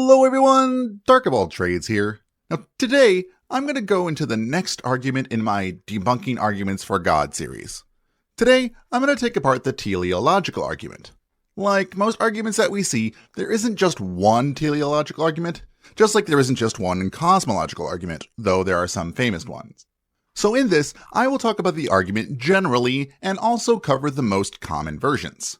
Hello everyone, Dark of All Trades here. Now today, I'm going to go into the next argument in my Debunking Arguments for God series. Today, I'm going to take apart the teleological argument. Like most arguments that we see, there isn't just one teleological argument, just like there isn't just one cosmological argument, though there are some famous ones. So in this, I will talk about the argument generally and also cover the most common versions.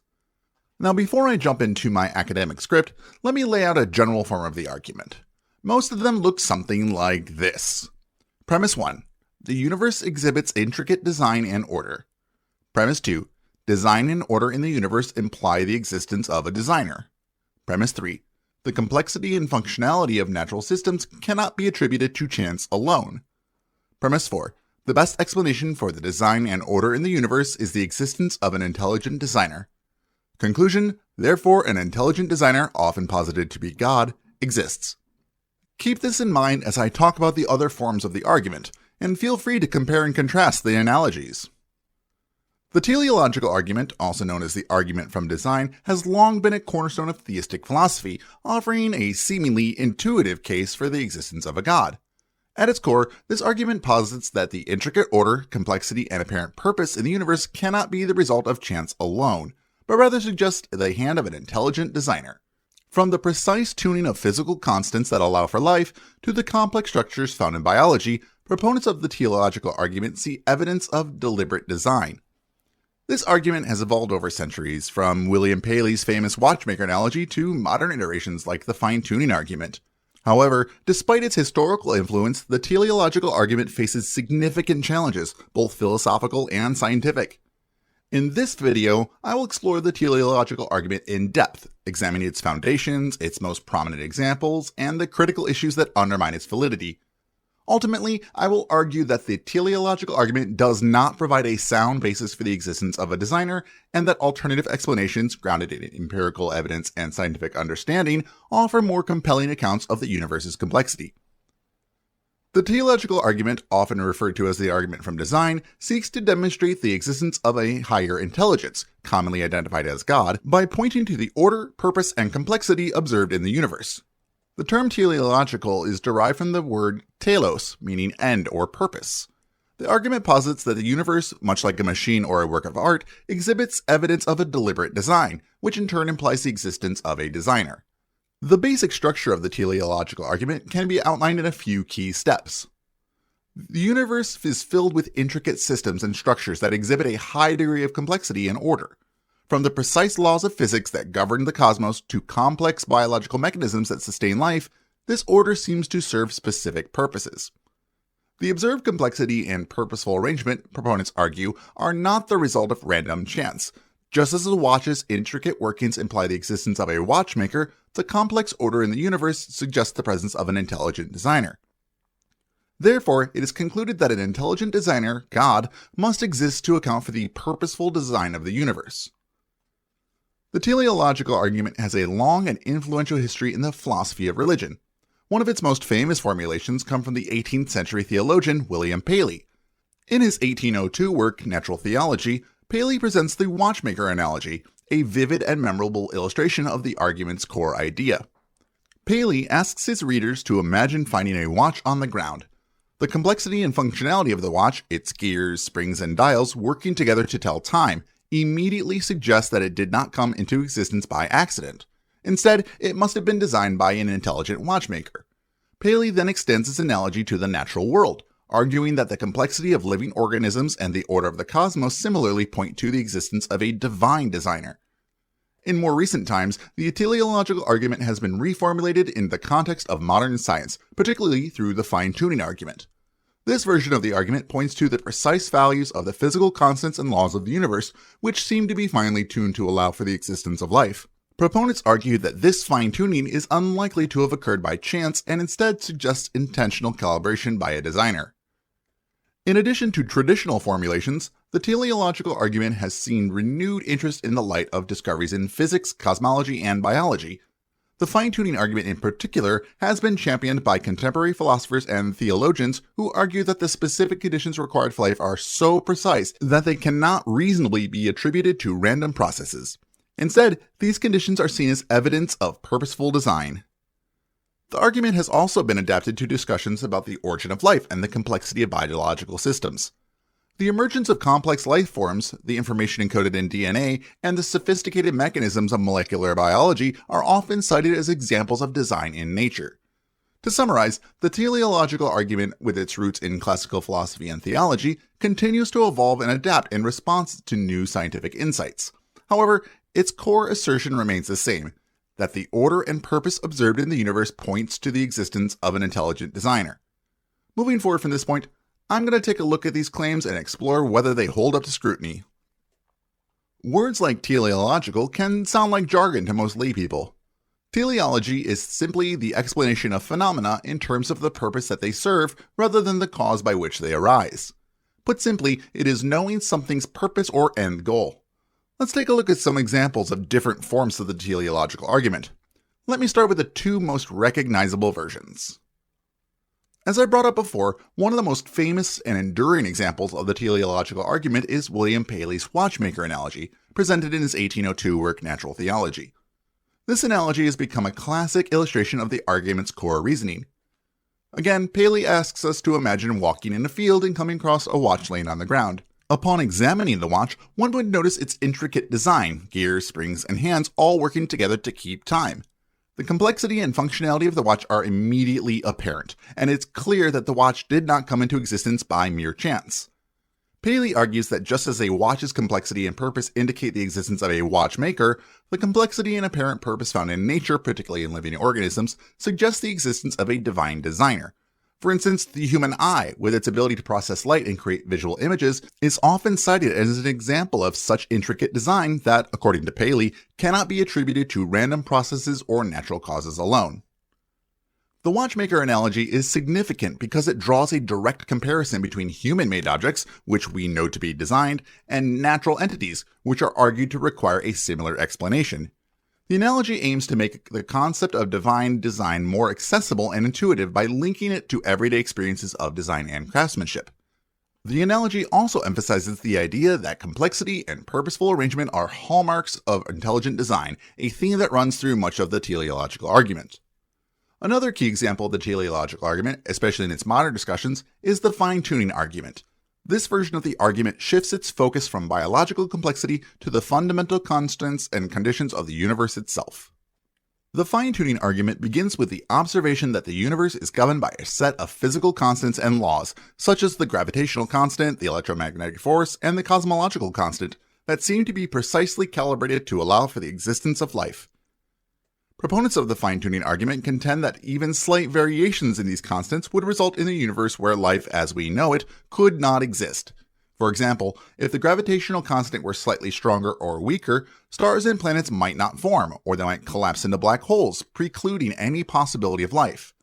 Now before I jump into my academic script, let me lay out a general form of the argument. Most of them look something like this. Premise 1. The universe exhibits intricate design and order. Premise 2. Design and order in the universe imply the existence of a designer. Premise 3. The complexity and functionality of natural systems cannot be attributed to chance alone. Premise 4. The best explanation for the design and order in the universe is the existence of an intelligent designer. Conclusion, therefore, an intelligent designer, often posited to be God, exists. Keep this in mind as I talk about the other forms of the argument, and feel free to compare and contrast the analogies. The teleological argument, also known as the argument from design, has long been a cornerstone of theistic philosophy, offering a seemingly intuitive case for the existence of a God. At its core, this argument posits that the intricate order, complexity, and apparent purpose in the universe cannot be the result of chance alone, but rather suggest the hand of an intelligent designer. From the precise tuning of physical constants that allow for life, to the complex structures found in biology, proponents of the teleological argument see evidence of deliberate design. This argument has evolved over centuries, from William Paley's famous Watchmaker analogy to modern iterations like the fine-tuning argument. However, despite its historical influence, the teleological argument faces significant challenges, both philosophical and scientific. In this video, I will explore the teleological argument in depth, examining its foundations, its most prominent examples, and the critical issues that undermine its validity. Ultimately, I will argue that the teleological argument does not provide a sound basis for the existence of a designer, and that alternative explanations, grounded in empirical evidence and scientific understanding, offer more compelling accounts of the universe's complexity. The teleological argument, often referred to as the argument from design, seeks to demonstrate the existence of a higher intelligence, commonly identified as God, by pointing to the order, purpose, and complexity observed in the universe. The term teleological is derived from the word telos, meaning end or purpose. The argument posits that the universe, much like a machine or a work of art, exhibits evidence of a deliberate design, which in turn implies the existence of a designer. The basic structure of the teleological argument can be outlined in a few key steps. The universe is filled with intricate systems and structures that exhibit a high degree of complexity and order. From the precise laws of physics that govern the cosmos to complex biological mechanisms that sustain life, this order seems to serve specific purposes. The observed complexity and purposeful arrangement, proponents argue, are not the result of random chance. Just as a watch's intricate workings imply the existence of a watchmaker, the complex order in the universe suggests the presence of an intelligent designer. Therefore, it is concluded that an intelligent designer, God, must exist to account for the purposeful design of the universe. The teleological argument has a long and influential history in the philosophy of religion. One of its most famous formulations comes from the 18th century theologian William Paley. In his 1802 work, Natural Theology, Paley presents the Watchmaker analogy, a vivid and memorable illustration of the argument's core idea. Paley asks his readers to imagine finding a watch on the ground. The complexity and functionality of the watch, its gears, springs, and dials working together to tell time, immediately suggests that it did not come into existence by accident. Instead, it must have been designed by an intelligent watchmaker. Paley then extends his analogy to the natural world, arguing that the complexity of living organisms and the order of the cosmos similarly point to the existence of a divine designer. In more recent times, the teleological argument has been reformulated in the context of modern science, particularly through the fine-tuning argument. This version of the argument points to the precise values of the physical constants and laws of the universe, which seem to be finely tuned to allow for the existence of life. Proponents argue that this fine-tuning is unlikely to have occurred by chance and instead suggests intentional calibration by a designer. In addition to traditional formulations, the teleological argument has seen renewed interest in the light of discoveries in physics, cosmology, and biology. The fine-tuning argument in particular has been championed by contemporary philosophers and theologians who argue that the specific conditions required for life are so precise that they cannot reasonably be attributed to random processes. Instead, these conditions are seen as evidence of purposeful design. The argument has also been adapted to discussions about the origin of life and the complexity of biological systems. The emergence of complex life forms, the information encoded in DNA, and the sophisticated mechanisms of molecular biology are often cited as examples of design in nature. To summarize, the teleological argument, with its roots in classical philosophy and theology, continues to evolve and adapt in response to new scientific insights. However, its core assertion remains the same, that the order and purpose observed in the universe points to the existence of an intelligent designer. Moving forward from this point, I'm going to take a look at these claims and explore whether they hold up to scrutiny. Words like teleological can sound like jargon to most laypeople. Teleology is simply the explanation of phenomena in terms of the purpose that they serve rather than the cause by which they arise. Put simply, it is knowing something's purpose or end goal. Let's take a look at some examples of different forms of the teleological argument. Let me start with the two most recognizable versions. As I brought up before, one of the most famous and enduring examples of the teleological argument is William Paley's Watchmaker analogy, presented in his 1802 work Natural Theology. This analogy has become a classic illustration of the argument's core reasoning. Again, Paley asks us to imagine walking in a field and coming across a watch laying on the ground. Upon examining the watch, one would notice its intricate design, gears, springs, and hands all working together to keep time. The complexity and functionality of the watch are immediately apparent, and it's clear that the watch did not come into existence by mere chance. Paley argues that just as a watch's complexity and purpose indicate the existence of a watchmaker, the complexity and apparent purpose found in nature, particularly in living organisms, suggests the existence of a divine designer. For instance, the human eye, with its ability to process light and create visual images, is often cited as an example of such intricate design that, according to Paley, cannot be attributed to random processes or natural causes alone. The watchmaker analogy is significant because it draws a direct comparison between human-made objects, which we know to be designed, and natural entities, which are argued to require a similar explanation. The analogy aims to make the concept of divine design more accessible and intuitive by linking it to everyday experiences of design and craftsmanship. The analogy also emphasizes the idea that complexity and purposeful arrangement are hallmarks of intelligent design, a theme that runs through much of the teleological argument. Another key example of the teleological argument, especially in its modern discussions, is the fine-tuning argument. This version of the argument shifts its focus from biological complexity to the fundamental constants and conditions of the universe itself. The fine-tuning argument begins with the observation that the universe is governed by a set of physical constants and laws, such as the gravitational constant, the electromagnetic force, and the cosmological constant, that seem to be precisely calibrated to allow for the existence of life. Proponents of the fine-tuning argument contend that even slight variations in these constants would result in a universe where life as we know it could not exist. For example, if the gravitational constant were slightly stronger or weaker, stars and planets might not form, or they might collapse into black holes, precluding any possibility of life.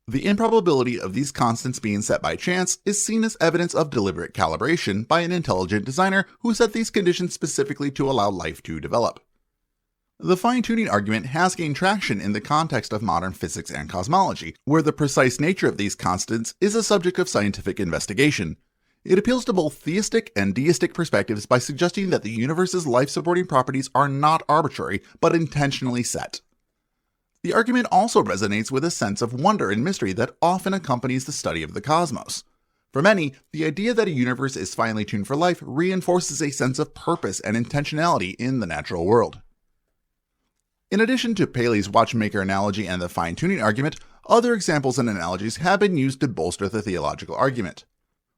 The improbability of these constants being set by chance is seen as evidence of deliberate calibration by an intelligent designer who set these conditions specifically to allow life to develop. The fine-tuning argument has gained traction in the context of modern physics and cosmology, where the precise nature of these constants is a subject of scientific investigation. It appeals to both theistic and deistic perspectives by suggesting that the universe's life-supporting properties are not arbitrary, but intentionally set. The argument also resonates with a sense of wonder and mystery that often accompanies the study of the cosmos. For many, the idea that a universe is finely tuned for life reinforces a sense of purpose and intentionality in the natural world. In addition to Paley's watchmaker analogy and the fine-tuning argument, other examples and analogies have been used to bolster the theological argument.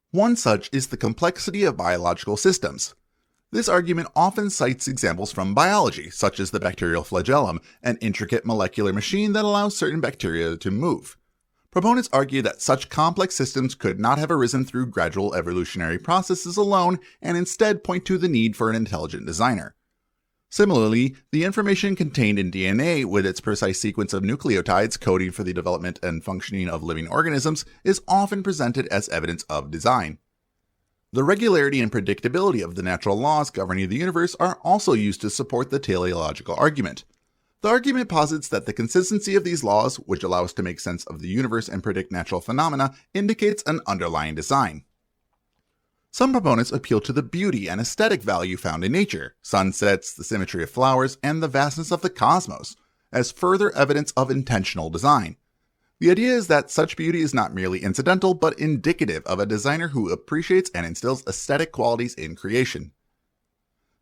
One such is the complexity of biological systems. This argument often cites examples from biology, such as the bacterial flagellum, an intricate molecular machine that allows certain bacteria to move. Proponents argue that such complex systems could not have arisen through gradual evolutionary processes alone, and instead point to the need for an intelligent designer. Similarly, the information contained in DNA, with its precise sequence of nucleotides coding for the development and functioning of living organisms, is often presented as evidence of design. The regularity and predictability of the natural laws governing the universe are also used to support the teleological argument. The argument posits that the consistency of these laws, which allow us to make sense of the universe and predict natural phenomena, indicates an underlying design. Some proponents appeal to the beauty and aesthetic value found in nature, sunsets, the symmetry of flowers, and the vastness of the cosmos, as further evidence of intentional design. The idea is that such beauty is not merely incidental, but indicative of a designer who appreciates and instills aesthetic qualities in creation.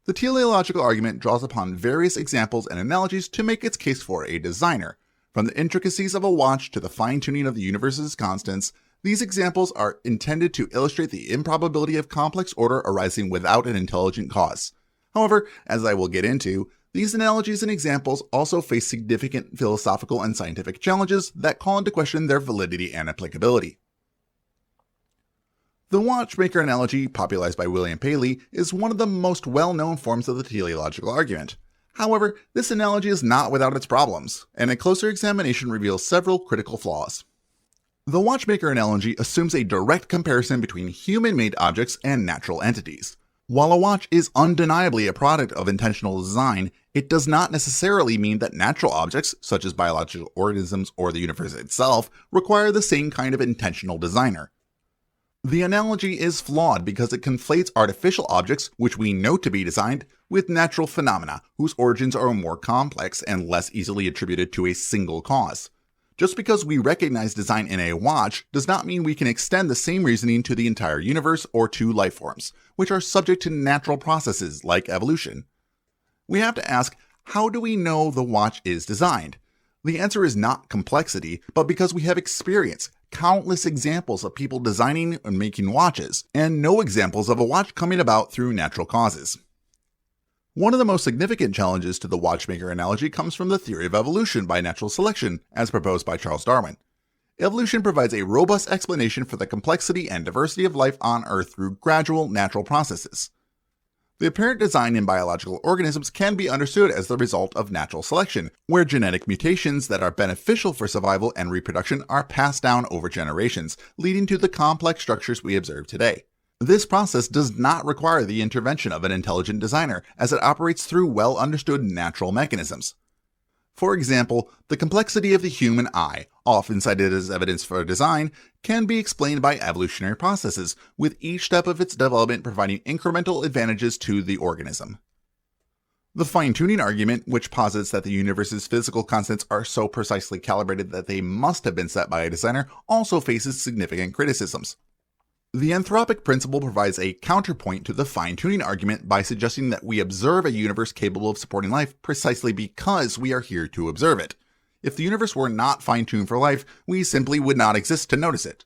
The teleological argument draws upon various examples and analogies to make its case for a designer. From the intricacies of a watch to the fine-tuning of the universe's constants, these examples are intended to illustrate the improbability of complex order arising without an intelligent cause. However, as I will get into, these analogies and examples also face significant philosophical and scientific challenges that call into question their validity and applicability. The Watchmaker analogy, popularized by William Paley, is one of the most well-known forms of the teleological argument. However, this analogy is not without its problems, and a closer examination reveals several critical flaws. The Watchmaker analogy assumes a direct comparison between human-made objects and natural entities. While a watch is undeniably a product of intentional design, it does not necessarily mean that natural objects, such as biological organisms or the universe itself, require the same kind of intentional designer. The analogy is flawed because it conflates artificial objects, which we know to be designed, with natural phenomena, whose origins are more complex and less easily attributed to a single cause. Just because we recognize design in a watch does not mean we can extend the same reasoning to the entire universe or to life forms, which are subject to natural processes like evolution. We have to ask, how do we know the watch is designed? The answer is not complexity, but because we have experience, countless examples of people designing and making watches, and no examples of a watch coming about through natural causes. One of the most significant challenges to the watchmaker analogy comes from the theory of evolution by natural selection, as proposed by Charles Darwin. Evolution provides a robust explanation for the complexity and diversity of life on Earth through gradual natural processes. The apparent design in biological organisms can be understood as the result of natural selection, where genetic mutations that are beneficial for survival and reproduction are passed down over generations, leading to the complex structures we observe today. This process does not require the intervention of an intelligent designer, as it operates through well-understood natural mechanisms. For example, the complexity of the human eye, often cited as evidence for design, can be explained by evolutionary processes, with each step of its development providing incremental advantages to the organism. The fine-tuning argument, which posits that the universe's physical constants are so precisely calibrated that they must have been set by a designer, also faces significant criticisms. The anthropic principle provides a counterpoint to the fine-tuning argument by suggesting that we observe a universe capable of supporting life precisely because we are here to observe it. If the universe were not fine-tuned for life, we simply would not exist to notice it.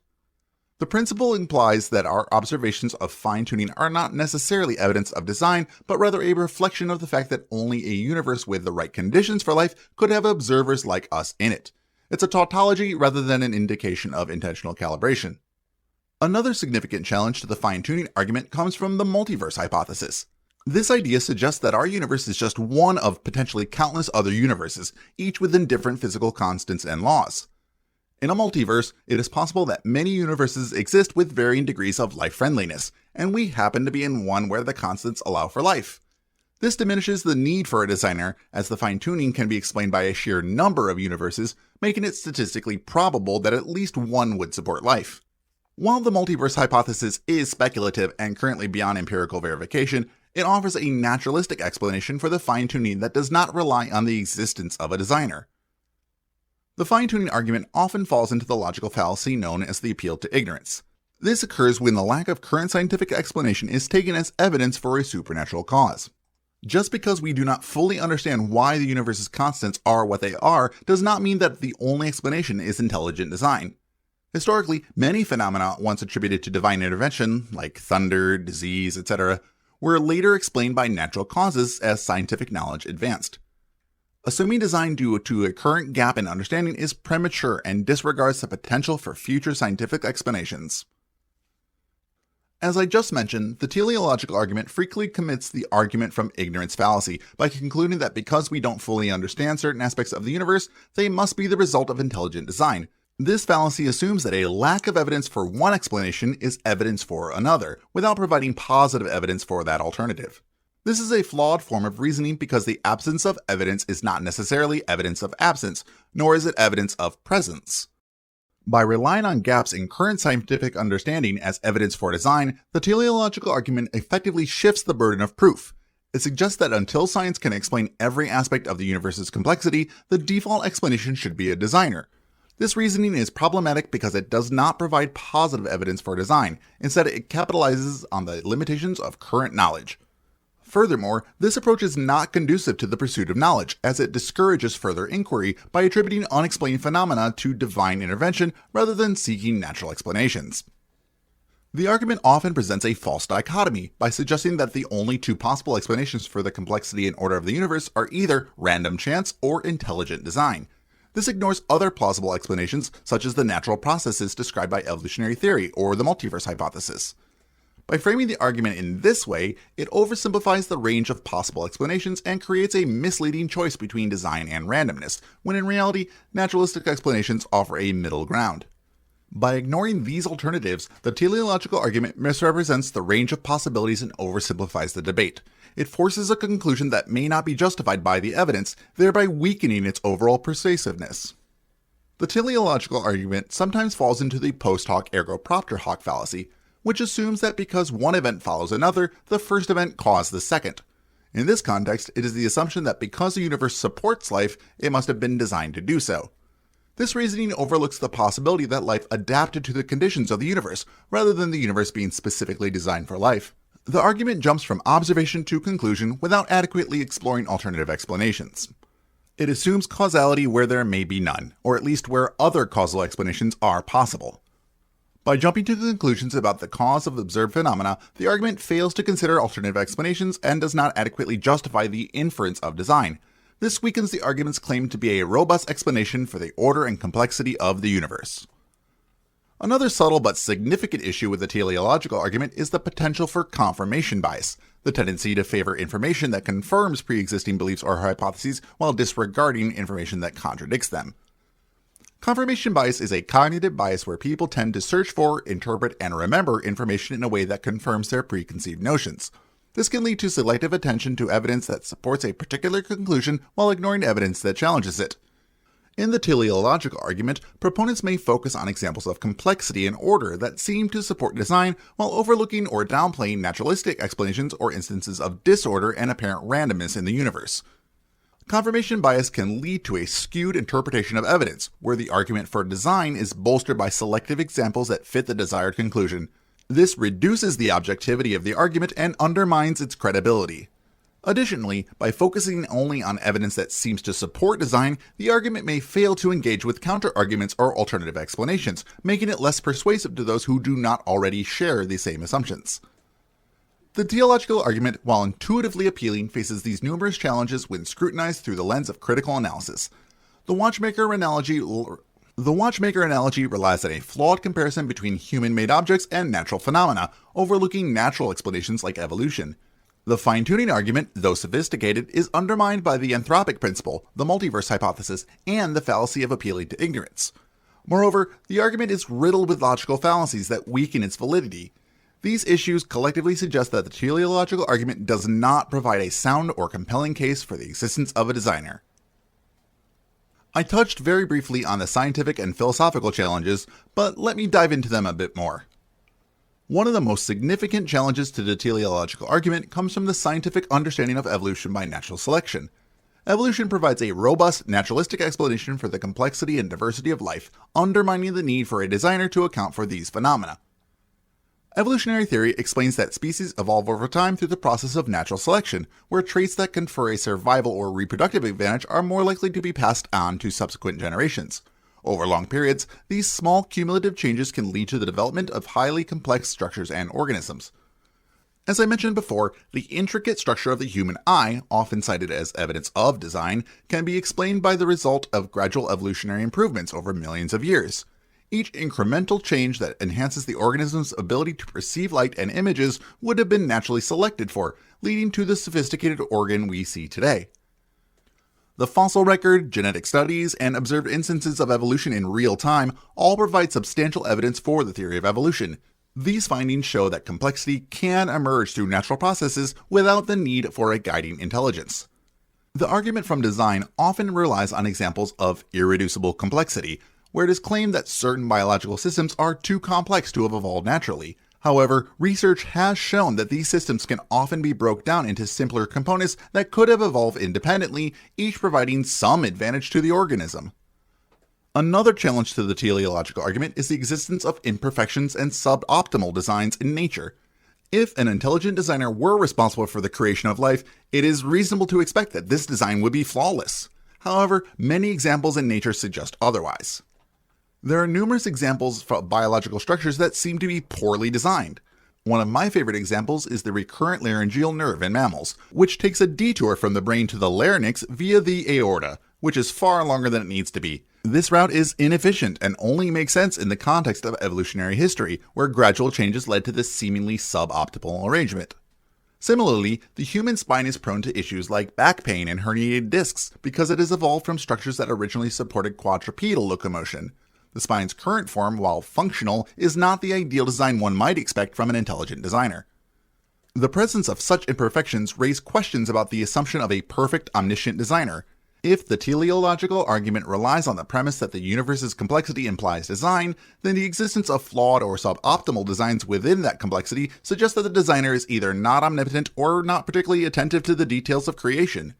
The principle implies that our observations of fine-tuning are not necessarily evidence of design, but rather a reflection of the fact that only a universe with the right conditions for life could have observers like us in it. It's a tautology rather than an indication of intentional calibration. Another significant challenge to the fine-tuning argument comes from the multiverse hypothesis. This idea suggests that our universe is just one of potentially countless other universes, each within different physical constants and laws. In a multiverse, it is possible that many universes exist with varying degrees of life-friendliness, and we happen to be in one where the constants allow for life. This diminishes the need for a designer, as the fine-tuning can be explained by a sheer number of universes, making it statistically probable that at least one would support life. While the multiverse hypothesis is speculative and currently beyond empirical verification, it offers a naturalistic explanation for the fine-tuning that does not rely on the existence of a designer. The fine-tuning argument often falls into the logical fallacy known as the appeal to ignorance. This occurs when the lack of current scientific explanation is taken as evidence for a supernatural cause. Just because we do not fully understand why the universe's constants are what they are does not mean that the only explanation is intelligent design. Historically, many phenomena once attributed to divine intervention, like thunder, disease, etc., were later explained by natural causes as scientific knowledge advanced. Assuming design due to a current gap in understanding is premature and disregards the potential for future scientific explanations. As I just mentioned, the teleological argument frequently commits the argument from ignorance fallacy by concluding that because we don't fully understand certain aspects of the universe, they must be the result of intelligent design. This fallacy assumes that a lack of evidence for one explanation is evidence for another, without providing positive evidence for that alternative. This is a flawed form of reasoning because the absence of evidence is not necessarily evidence of absence, nor is it evidence of presence. By relying on gaps in current scientific understanding as evidence for design, the teleological argument effectively shifts the burden of proof. It suggests that until science can explain every aspect of the universe's complexity, the default explanation should be a designer. This reasoning is problematic because it does not provide positive evidence for design. Instead, it capitalizes on the limitations of current knowledge. Furthermore, this approach is not conducive to the pursuit of knowledge, as it discourages further inquiry by attributing unexplained phenomena to divine intervention rather than seeking natural explanations. The argument often presents a false dichotomy by suggesting that the only two possible explanations for the complexity and order of the universe are either random chance or intelligent design. This ignores other plausible explanations, such as the natural processes described by evolutionary theory or the multiverse hypothesis. By framing the argument in this way, it oversimplifies the range of possible explanations and creates a misleading choice between design and randomness, when in reality, naturalistic explanations offer a middle ground. By ignoring these alternatives, the teleological argument misrepresents the range of possibilities and oversimplifies the debate. It forces a conclusion that may not be justified by the evidence, thereby weakening its overall persuasiveness. The teleological argument sometimes falls into the post hoc ergo propter hoc fallacy, which assumes that because one event follows another, the first event caused the second. In this context, it is the assumption that because the universe supports life, it must have been designed to do so. This reasoning overlooks the possibility that life adapted to the conditions of the universe, rather than the universe being specifically designed for life. The argument jumps from observation to conclusion without adequately exploring alternative explanations. It assumes causality where there may be none, or at least where other causal explanations are possible. By jumping to conclusions about the cause of observed phenomena, the argument fails to consider alternative explanations and does not adequately justify the inference of design. This weakens the argument's claim to be a robust explanation for the order and complexity of the universe. Another subtle but significant issue with the teleological argument is the potential for confirmation bias, the tendency to favor information that confirms pre-existing beliefs or hypotheses while disregarding information that contradicts them. Confirmation bias is a cognitive bias where people tend to search for, interpret, and remember information in a way that confirms their preconceived notions. This can lead to selective attention to evidence that supports a particular conclusion while ignoring evidence that challenges it. In the teleological argument, proponents may focus on examples of complexity and order that seem to support design while overlooking or downplaying naturalistic explanations or instances of disorder and apparent randomness in the universe. Confirmation bias can lead to a skewed interpretation of evidence, where the argument for design is bolstered by selective examples that fit the desired conclusion. This reduces the objectivity of the argument and undermines its credibility. Additionally, by focusing only on evidence that seems to support design, the argument may fail to engage with counter-arguments or alternative explanations, making it less persuasive to those who do not already share the same assumptions. The teleological argument, while intuitively appealing, faces these numerous challenges when scrutinized through the lens of critical analysis. The Watchmaker analogy relies on a flawed comparison between human-made objects and natural phenomena, overlooking natural explanations like evolution. The fine-tuning argument, though sophisticated, is undermined by the anthropic principle, the multiverse hypothesis, and the fallacy of appealing to ignorance. Moreover, the argument is riddled with logical fallacies that weaken its validity. These issues collectively suggest that the teleological argument does not provide a sound or compelling case for the existence of a designer. I touched very briefly on the scientific and philosophical challenges, but let me dive into them a bit more. One of the most significant challenges to the teleological argument comes from the scientific understanding of evolution by natural selection. Evolution provides a robust, naturalistic explanation for the complexity and diversity of life, undermining the need for a designer to account for these phenomena. Evolutionary theory explains that species evolve over time through the process of natural selection, where traits that confer a survival or reproductive advantage are more likely to be passed on to subsequent generations. Over long periods, these small cumulative changes can lead to the development of highly complex structures and organisms. As I mentioned before, the intricate structure of the human eye, often cited as evidence of design, can be explained by the result of gradual evolutionary improvements over millions of years. Each incremental change that enhances the organism's ability to perceive light and images would have been naturally selected for, leading to the sophisticated organ we see today. The fossil record, genetic studies, and observed instances of evolution in real time all provide substantial evidence for the theory of evolution. These findings show that complexity can emerge through natural processes without the need for a guiding intelligence. The argument from design often relies on examples of irreducible complexity, where it is claimed that certain biological systems are too complex to have evolved naturally. However, research has shown that these systems can often be broken down into simpler components that could have evolved independently, each providing some advantage to the organism. Another challenge to the teleological argument is the existence of imperfections and suboptimal designs in nature. If an intelligent designer were responsible for the creation of life, it is reasonable to expect that this design would be flawless. However, many examples in nature suggest otherwise. There are numerous examples of biological structures that seem to be poorly designed. One of my favorite examples is the recurrent laryngeal nerve in mammals, which takes a detour from the brain to the larynx via the aorta, which is far longer than it needs to be. This route is inefficient and only makes sense in the context of evolutionary history, where gradual changes led to this seemingly suboptimal arrangement. Similarly, the human spine is prone to issues like back pain and herniated discs because it has evolved from structures that originally supported quadrupedal locomotion. The spine's current form, while functional, is not the ideal design one might expect from an intelligent designer. The presence of such imperfections raises questions about the assumption of a perfect omniscient designer. If the teleological argument relies on the premise that the universe's complexity implies design, then the existence of flawed or suboptimal designs within that complexity suggests that the designer is either not omnipotent or not particularly attentive to the details of creation.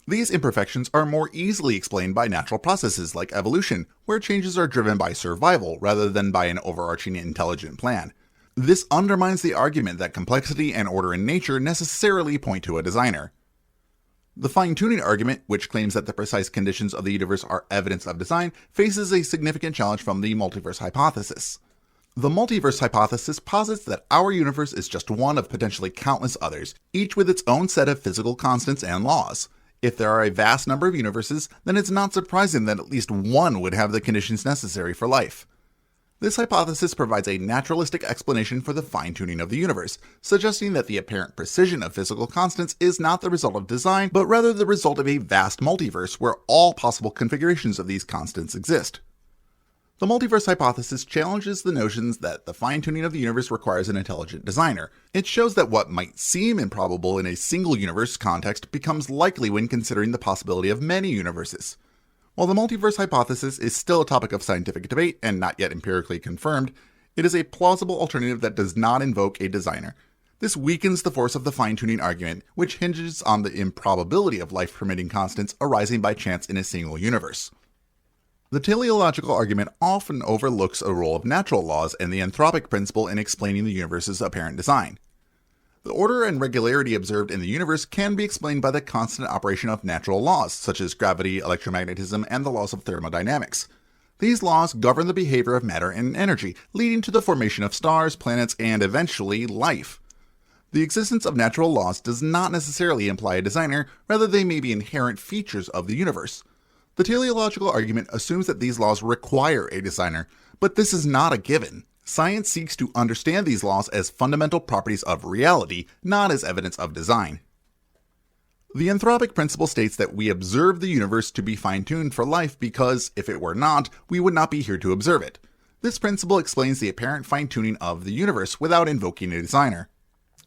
These imperfections are more easily explained by natural processes like evolution, where changes are driven by survival rather than by an overarching intelligent plan. This undermines the argument that complexity and order in nature necessarily point to a designer. The fine-tuning argument, which claims that the precise conditions of the universe are evidence of design, faces a significant challenge from the multiverse hypothesis. The multiverse hypothesis posits that our universe is just one of potentially countless others, each with its own set of physical constants and laws. If there are a vast number of universes, then it's not surprising that at least one would have the conditions necessary for life. This hypothesis provides a naturalistic explanation for the fine-tuning of the universe, suggesting that the apparent precision of physical constants is not the result of design, but rather the result of a vast multiverse where all possible configurations of these constants exist. The multiverse hypothesis challenges the notions that the fine-tuning of the universe requires an intelligent designer. It shows that what might seem improbable in a single universe context becomes likely when considering the possibility of many universes. While the multiverse hypothesis is still a topic of scientific debate and not yet empirically confirmed, it is a plausible alternative that does not invoke a designer. This weakens the force of the fine-tuning argument, which hinges on the improbability of life-permitting constants arising by chance in a single universe. The teleological argument often overlooks a role of natural laws and the anthropic principle in explaining the universe's apparent design. The order and regularity observed in the universe can be explained by the constant operation of natural laws, such as gravity, electromagnetism, and the laws of thermodynamics. These laws govern the behavior of matter and energy, leading to the formation of stars, planets, and eventually life. The existence of natural laws does not necessarily imply a designer, rather they may be inherent features of the universe. The teleological argument assumes that these laws require a designer, but this is not a given. Science seeks to understand these laws as fundamental properties of reality, not as evidence of design. The anthropic principle states that we observe the universe to be fine-tuned for life because, if it were not, we would not be here to observe it. This principle explains the apparent fine-tuning of the universe without invoking a designer.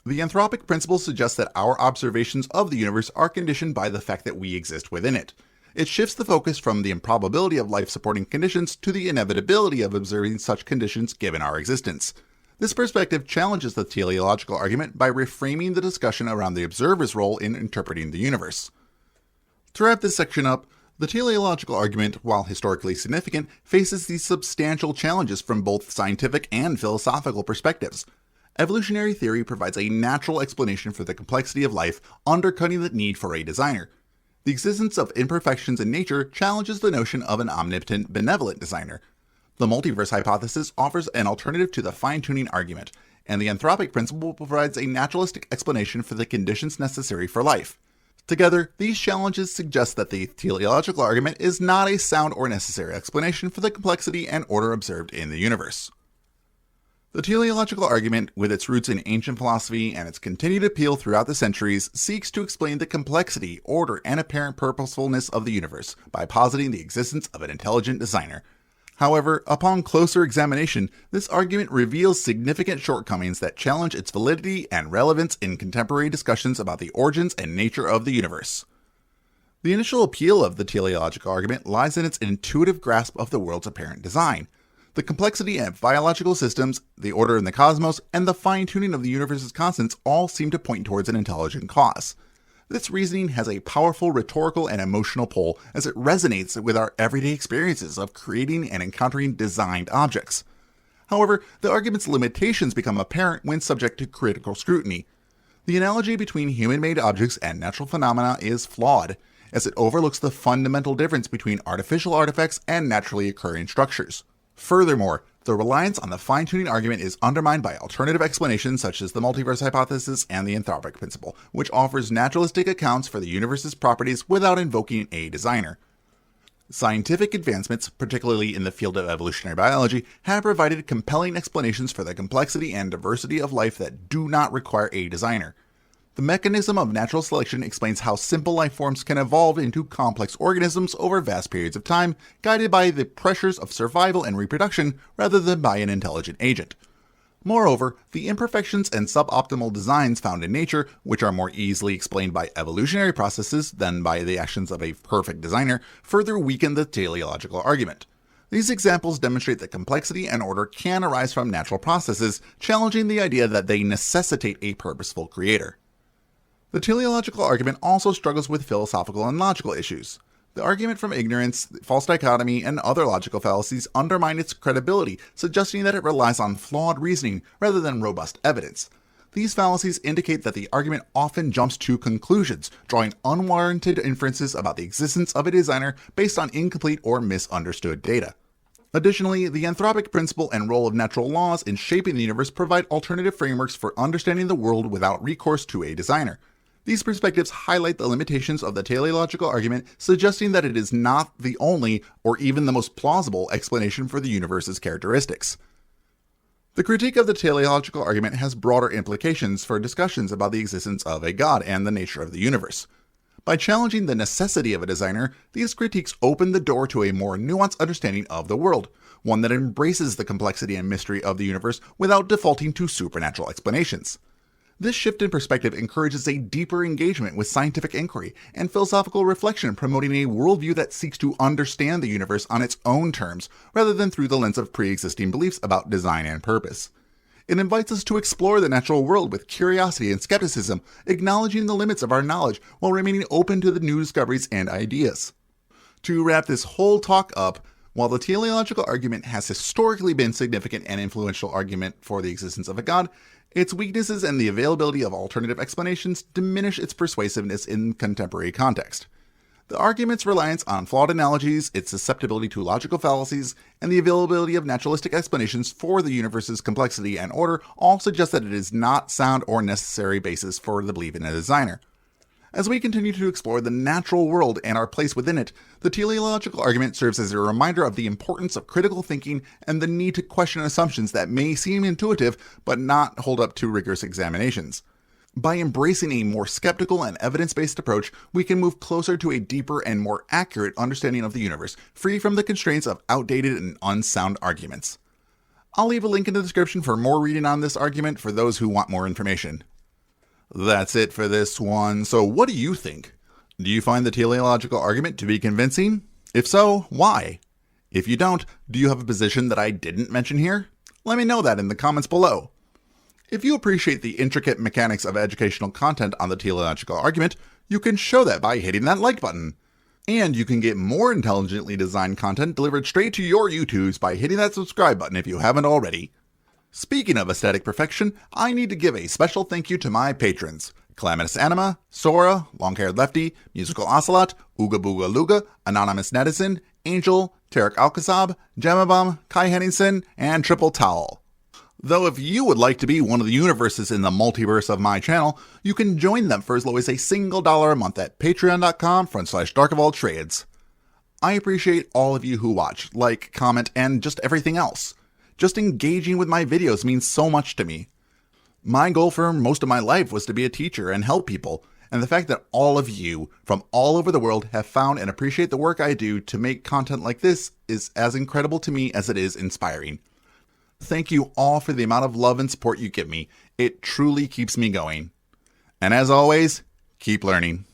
The anthropic principle suggests that our observations of the universe are conditioned by the fact that we exist within it. It shifts the focus from the improbability of life-supporting conditions to the inevitability of observing such conditions given our existence. This perspective challenges the teleological argument by reframing the discussion around the observer's role in interpreting the universe. To wrap this section up, the teleological argument, while historically significant, faces these substantial challenges from both scientific and philosophical perspectives. Evolutionary theory provides a natural explanation for the complexity of life, undercutting the need for a designer. The existence of imperfections in nature challenges the notion of an omnipotent, benevolent designer. The multiverse hypothesis offers an alternative to the fine-tuning argument, and the anthropic principle provides a naturalistic explanation for the conditions necessary for life. Together, these challenges suggest that the teleological argument is not a sound or necessary explanation for the complexity and order observed in the universe. The teleological argument, with its roots in ancient philosophy and its continued appeal throughout the centuries, seeks to explain the complexity, order, and apparent purposefulness of the universe by positing the existence of an intelligent designer. However, upon closer examination, this argument reveals significant shortcomings that challenge its validity and relevance in contemporary discussions about the origins and nature of the universe. The initial appeal of the teleological argument lies in its intuitive grasp of the world's apparent design. The complexity of biological systems, the order in the cosmos, and the fine-tuning of the universe's constants all seem to point towards an intelligent cause. This reasoning has a powerful rhetorical and emotional pull as it resonates with our everyday experiences of creating and encountering designed objects. However, the argument's limitations become apparent when subject to critical scrutiny. The analogy between human-made objects and natural phenomena is flawed, as it overlooks the fundamental difference between artificial artifacts and naturally occurring structures. Furthermore, the reliance on the fine-tuning argument is undermined by alternative explanations such as the multiverse hypothesis and the anthropic principle, which offers naturalistic accounts for the universe's properties without invoking a designer. Scientific advancements, particularly in the field of evolutionary biology, have provided compelling explanations for the complexity and diversity of life that do not require a designer. The mechanism of natural selection explains how simple life forms can evolve into complex organisms over vast periods of time, guided by the pressures of survival and reproduction rather than by an intelligent agent. Moreover, the imperfections and suboptimal designs found in nature, which are more easily explained by evolutionary processes than by the actions of a perfect designer, further weaken the teleological argument. These examples demonstrate that complexity and order can arise from natural processes, challenging the idea that they necessitate a purposeful creator. The teleological argument also struggles with philosophical and logical issues. The argument from ignorance, false dichotomy, and other logical fallacies undermine its credibility, suggesting that it relies on flawed reasoning rather than robust evidence. These fallacies indicate that the argument often jumps to conclusions, drawing unwarranted inferences about the existence of a designer based on incomplete or misunderstood data. Additionally, the anthropic principle and role of natural laws in shaping the universe provide alternative frameworks for understanding the world without recourse to a designer. These perspectives highlight the limitations of the teleological argument, suggesting that it is not the only or even the most plausible explanation for the universe's characteristics. The critique of the teleological argument has broader implications for discussions about the existence of a god and the nature of the universe. By challenging the necessity of a designer, these critiques open the door to a more nuanced understanding of the world, one that embraces the complexity and mystery of the universe without defaulting to supernatural explanations. This shift in perspective encourages a deeper engagement with scientific inquiry and philosophical reflection, promoting a worldview that seeks to understand the universe on its own terms, rather than through the lens of pre-existing beliefs about design and purpose. It invites us to explore the natural world with curiosity and skepticism, acknowledging the limits of our knowledge while remaining open to the new discoveries and ideas. To wrap this whole talk up, while the teleological argument has historically been a significant and influential argument for the existence of a god, its weaknesses and the availability of alternative explanations diminish its persuasiveness in contemporary context. The argument's reliance on flawed analogies, its susceptibility to logical fallacies, and the availability of naturalistic explanations for the universe's complexity and order all suggest that it is not sound or necessary basis for the belief in a designer. As we continue to explore the natural world and our place within it, the teleological argument serves as a reminder of the importance of critical thinking and the need to question assumptions that may seem intuitive but not hold up to rigorous examinations. By embracing a more skeptical and evidence-based approach, we can move closer to a deeper and more accurate understanding of the universe, free from the constraints of outdated and unsound arguments. I'll leave a link in the description for more reading on this argument for those who want more information. That's it for this one. So what do you think? Do you find the teleological argument to be convincing? If so, why? If you don't, do you have a position that I didn't mention here? Let me know that in the comments below. If you appreciate the intricate mechanics of educational content on the teleological argument, you can show that by hitting that like button. And you can get more intelligently designed content delivered straight to your YouTubes by hitting that subscribe button if you haven't already. Speaking of aesthetic perfection, I need to give a special thank you to my patrons: Calamitous Anima, Sora, Long-Haired Lefty, Musical Ocelot, Ooga Booga Luga, Anonymous Netizen, Angel, Tarek Alkazab, Gemabum, Kai Henningsen, and Triple Towel. Though if you would like to be one of the universes in the multiverse of my channel, you can join them for as low as a single $1 a month at patreon.com/darkofalltrades. I appreciate all of you who watch, like, comment, and just everything else. Just engaging with my videos means so much to me. My goal for most of my life was to be a teacher and help people, and the fact that all of you from all over the world have found and appreciate the work I do to make content like this is as incredible to me as it is inspiring. Thank you all for the amount of love and support you give me. It truly keeps me going. And as always, keep learning.